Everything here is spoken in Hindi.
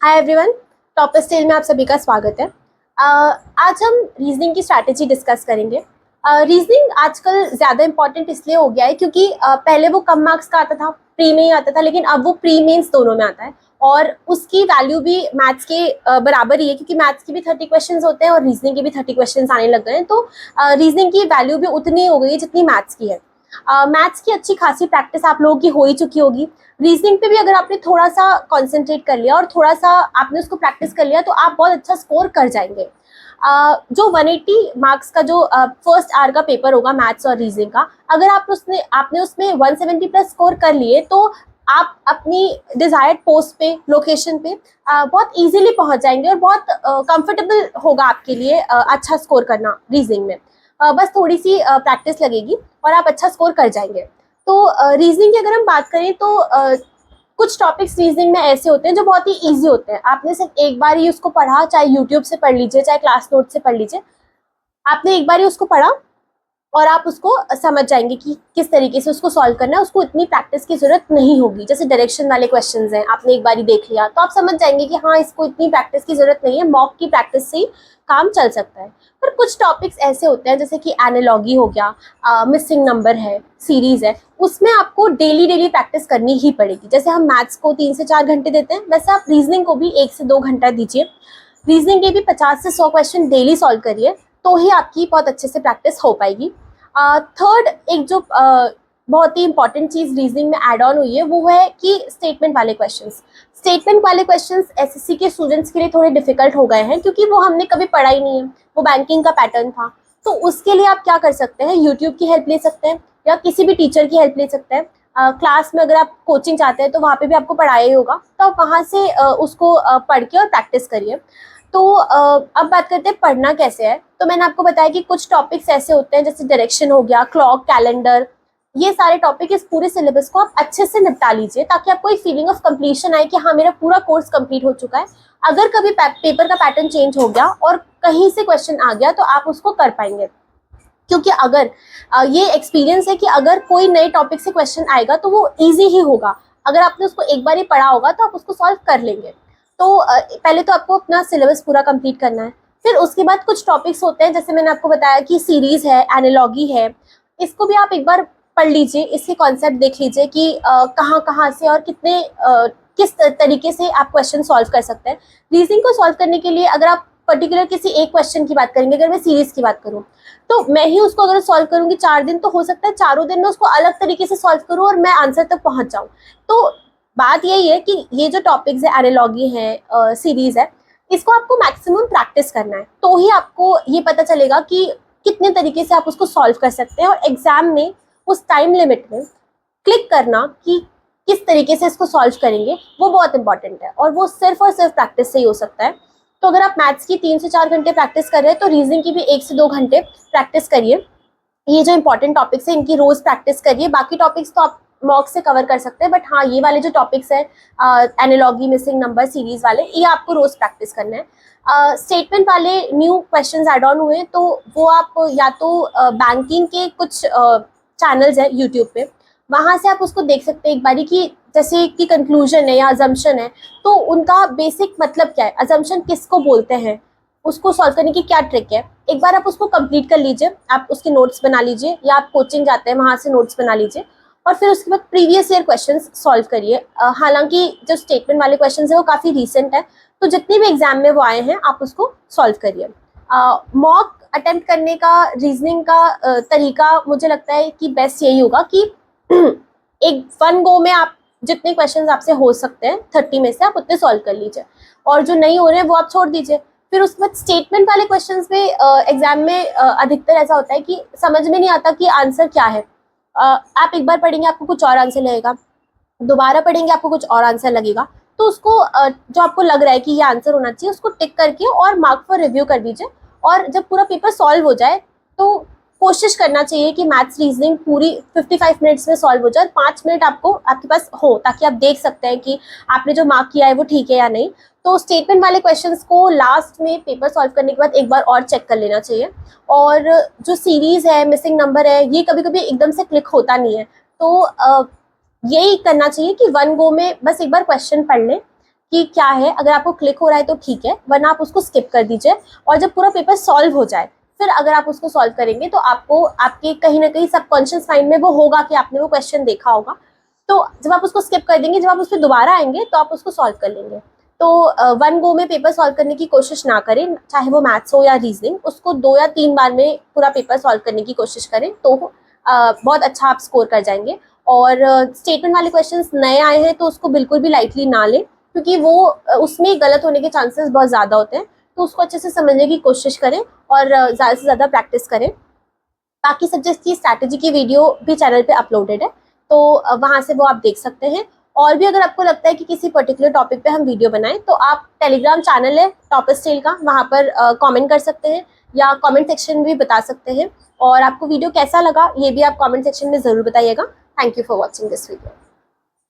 हाय एवरीवन, टॉपर स्टेल में आप सभी का स्वागत है। आज हम रीजनिंग की स्ट्रैटेजी डिस्कस करेंगे। रीजनिंग आजकल ज़्यादा इंपॉर्टेंट इसलिए हो गया है क्योंकि पहले वो कम मार्क्स का आता था, प्री में ही आता था, लेकिन अब वो प्री मेंस दोनों में आता है और उसकी वैल्यू भी मैथ्स के बराबर ही है क्योंकि मैथ्स के भी 30 क्वेश्चंस होते हैं और रीजनिंग के भी 30 क्वेश्चंस आने लग गए हैं। तो रीजनिंग की वैल्यू भी उतनी हो गई है जितनी मैथ्स की है। मैथ्स की अच्छी खासी प्रैक्टिस आप लोगों की हो ही चुकी होगी। रीजनिंग पे भी अगर आपने थोड़ा सा कंसंट्रेट कर लिया और थोड़ा सा आपने उसको प्रैक्टिस कर लिया तो आप बहुत अच्छा स्कोर कर जाएंगे। जो 180 मार्क्स का जो फर्स्ट आवर का पेपर होगा मैथ्स और रीजनिंग का, अगर आपने उसमें 170 प्लस स्कोर कर लिए तो आप अपनी डिजायर्ड पोस्ट पे, लोकेशन पे बहुत इजीली पहुंच जाएंगे और बहुत कंफर्टेबल होगा आपके लिए अच्छा स्कोर करना रीजनिंग में। बस थोड़ी सी प्रैक्टिस लगेगी और आप अच्छा स्कोर कर जाएंगे। तो रीजनिंग की अगर हम बात करें तो कुछ टॉपिक्स रीजनिंग में ऐसे होते हैं जो बहुत ही इजी होते हैं। आपने सिर्फ एक बार ही उसको पढ़ा, चाहे यूट्यूब से पढ़ लीजिए चाहे क्लास नोट से पढ़ लीजिए, आपने एक बार ही उसको पढ़ा और आप उसको समझ जाएंगे कि किस तरीके से उसको सॉल्व करना है। उसको इतनी प्रैक्टिस की जरूरत नहीं होगी। जैसे डायरेक्शन वाले क्वेश्चंस हैं, आपने एक बार ही देख लिया तो आप समझ जाएंगे कि हाँ, इसको इतनी प्रैक्टिस की जरूरत नहीं है, मॉक की प्रैक्टिस से ही काम चल सकता है। पर कुछ टॉपिक्स ऐसे होते हैं जैसे कि एनालॉगी हो गया, मिसिंग नंबर है, सीरीज है, उसमें आपको डेली डेली प्रैक्टिस करनी ही पड़ेगी। जैसे हम मैथ्स को 3 से 4 घंटे देते हैं, वैसे आप रीजनिंग को भी 1 से 2 घंटा दीजिए। रीजनिंग के भी 50 से 100 क्वेश्चन डेली सॉल्व करिए तो ही आपकी बहुत अच्छे से प्रैक्टिस हो पाएगी। थर्ड, एक जो बहुत ही इंपॉर्टेंट चीज रीजनिंग में एड ऑन हुई है वो है कि स्टेटमेंट वाले क्वेश्चंस। स्टेटमेंट वाले क्वेश्चंस एसएससी के स्टूडेंट्स के लिए थोड़े डिफिकल्ट हो गए हैं क्योंकि वो हमने कभी पढ़ा ही नहीं है, वो बैंकिंग का पैटर्न था। तो उसके लिए आप क्या कर सकते हैं, यूट्यूब की हेल्प ले सकते हैं या किसी भी टीचर की हेल्प ले सकते हैं। क्लास में अगर आप कोचिंग चाहते हैं तो वहाँ पे भी आपको पढ़ाया ही होगा, तो आप वहाँ से उसको पढ़ के और प्रैक्टिस करिए। तो अब बात करते हैं पढ़ना कैसे है। तो मैंने आपको बताया कि कुछ टॉपिक्स ऐसे होते हैं जैसे डायरेक्शन हो गया, क्लॉक, कैलेंडर, ये सारे टॉपिक इस पूरे सिलेबस को आप अच्छे से निपटा लीजिए ताकि आपको एक फीलिंग ऑफ कंप्लीशन आए कि हाँ, मेरा पूरा कोर्स कंप्लीट हो चुका है। अगर कभी पेपर का पैटर्न चेंज हो गया और कहीं से क्वेश्चन आ गया तो आप उसको कर पाएंगे, क्योंकि अगर ये एक्सपीरियंस है कि अगर कोई नए टॉपिक से क्वेश्चन आएगा तो वो इजी ही होगा। अगर आपने उसको एक बार ही पढ़ा होगा तो आप उसको सॉल्व कर लेंगे। तो पहले तो आपको अपना सिलेबस पूरा कंप्लीट करना है। फिर उसके बाद कुछ टॉपिक्स होते हैं, जैसे मैंने आपको बताया कि सीरीज है, एनालॉगी है, इसको भी आप एक बार पढ़ लीजिए, इसके कॉन्सेप्ट देख लीजिए कि कहाँ कहाँ से और किस तरीके से आप क्वेश्चन सॉल्व कर सकते हैं। रीजनिंग को सॉल्व करने के लिए अगर आप पर्टिकुलर किसी एक क्वेश्चन की बात करेंगे, अगर मैं सीरीज की बात करूँ तो मैं ही उसको अगर सॉल्व करूंगी 4 दिन, तो हो सकता है चारों दिन में उसको अलग तरीके से सॉल्व करूं और मैं आंसर तक पहुंच जाऊं। तो बात यही है कि ये जो टॉपिक्स है, एनालॉगी है, सीरीज है, इसको आपको मैक्सिमम प्रैक्टिस करना है तो ही आपको ये पता चलेगा कि कितने तरीके से आप उसको सॉल्व कर सकते हैं। और एग्जाम में उस टाइम लिमिट में क्लिक करना कि किस तरीके से इसको सॉल्व करेंगे, वो बहुत इंपॉर्टेंट है और वो सिर्फ और सिर्फ प्रैक्टिस से ही हो सकता है। तो अगर आप मैथ्स की 3 से 4 घंटे प्रैक्टिस कर रहे हैं तो रीजनिंग की भी 1 से 2 घंटे प्रैक्टिस करिए। ये जो इंपॉर्टेंट टॉपिक्स है इनकी रोज प्रैक्टिस करिए। बाकी टॉपिक्स तो आप मॉक से कवर कर सकते हैं, बट हाँ, ये वाले जो टॉपिक्स है, एनालॉगी, मिसिंग नंबर, सीरीज वाले, ये आपको रोज प्रैक्टिस करना है। स्टेटमेंट वाले न्यू क्वेश्चंस ऐड ऑन हुए तो वो आप या तो बैंकिंग के कुछ चैनल्स है यूट्यूब पे, वहां से आप उसको देख सकते हैं एक बारी कि जैसे कि कंक्लूजन है या अजम्पशन है तो उनका बेसिक मतलब क्या है, अजम्पशन किसको बोलते हैं, उसको सॉल्व करने की क्या ट्रिक है। एक बार आप उसको कंप्लीट कर लीजिए, आप उसके नोट्स बना लीजिए या आप कोचिंग जाते हैं वहां से नोट्स बना लीजिए और फिर उसके बाद प्रीवियस ईयर क्वेश्चंस सॉल्व करिए। हालांकि जो स्टेटमेंट वाले क्वेश्चंस है वो काफ़ी रीसेंट है, तो जितने भी एग्जाम में वो आए हैं आप उसको सॉल्व करिए। मॉक अटेम्प्ट करने का रीजनिंग का तरीका मुझे लगता है कि बेस्ट यही होगा कि एक वन गो में आप जितने क्वेश्चंस आपसे हो सकते हैं 30 में से आप उतने सॉल्व कर लीजिए और जो नहीं हो रहे हैं वो आप छोड़ दीजिए। फिर उसके बाद स्टेटमेंट वाले क्वेश्चंस में एग्जाम में अधिकतर ऐसा होता है कि समझ में नहीं आता कि आंसर क्या है। आप एक बार पढ़ेंगे आपको कुछ और आंसर लगेगा, दोबारा पढ़ेंगे आपको कुछ और आंसर लगेगा, तो उसको जो आपको लग रहा है कि ये आंसर होना चाहिए उसको टिक करके और मार्क फॉर रिव्यू कर दीजिए। और जब पूरा पेपर सॉल्व हो जाए तो कोशिश करना चाहिए कि मैथ्स रीजनिंग पूरी 55 मिनट्स में सॉल्व हो जाए, 5 मिनट आपको आपके पास हो ताकि आप देख सकते हैं कि आपने जो मार्क किया है वो ठीक है या नहीं। तो स्टेटमेंट वाले क्वेश्चंस को लास्ट में पेपर सॉल्व करने के बाद एक बार और चेक कर लेना चाहिए। और जो सीरीज है, मिसिंग नंबर है, ये कभी कभी एकदम से क्लिक होता नहीं है, तो यही करना चाहिए कि वन गो में बस एक बार क्वेश्चन पढ़ लें, कि क्या है। अगर आपको क्लिक हो रहा है तो ठीक है, वरना आप उसको स्किप कर दीजिए। और जब पूरा पेपर सॉल्व हो जाए फिर अगर आप उसको सॉल्व करेंगे तो आपको आपके कहीं ना कहीं सबकॉन्शियस माइंड में वो होगा कि आपने वो क्वेश्चन देखा होगा। तो जब आप उसको स्किप कर देंगे, जब आप उस पर दोबारा आएंगे तो आप उसको सॉल्व कर लेंगे। तो वन गो में पेपर सॉल्व करने की कोशिश ना करें, चाहे वो मैथ्स हो या रीजनिंग, उसको 2 या 3 बार में पूरा पेपर सॉल्व करने की कोशिश करें तो बहुत अच्छा आप स्कोर कर जाएंगे। और स्टेटमेंट वाले क्वेश्चंस नए आए हैं तो उसको बिल्कुल भी लाइटली ना लें, क्योंकि वो उसमें गलत होने के चांसेस बहुत ज़्यादा होते हैं। तो उसको अच्छे से समझने की कोशिश करें और ज़्यादा से ज़्यादा प्रैक्टिस करें। बाकी सब्जेक्ट्स की स्ट्रैटेजी की वीडियो भी चैनल पे अपलोडेड है, तो वहाँ से वो आप देख सकते हैं। और भी अगर आपको लगता है कि किसी पर्टिकुलर टॉपिक पे हम वीडियो बनाएं तो आप टेलीग्राम चैनल है टॉपर्स टेल का, वहाँ पर कमेंट कर सकते हैं या कमेंट सेक्शन में भी बता सकते हैं। और आपको वीडियो कैसा लगा ये भी आप कमेंट सेक्शन में ज़रूर बताइएगा। Thank you for watching this video.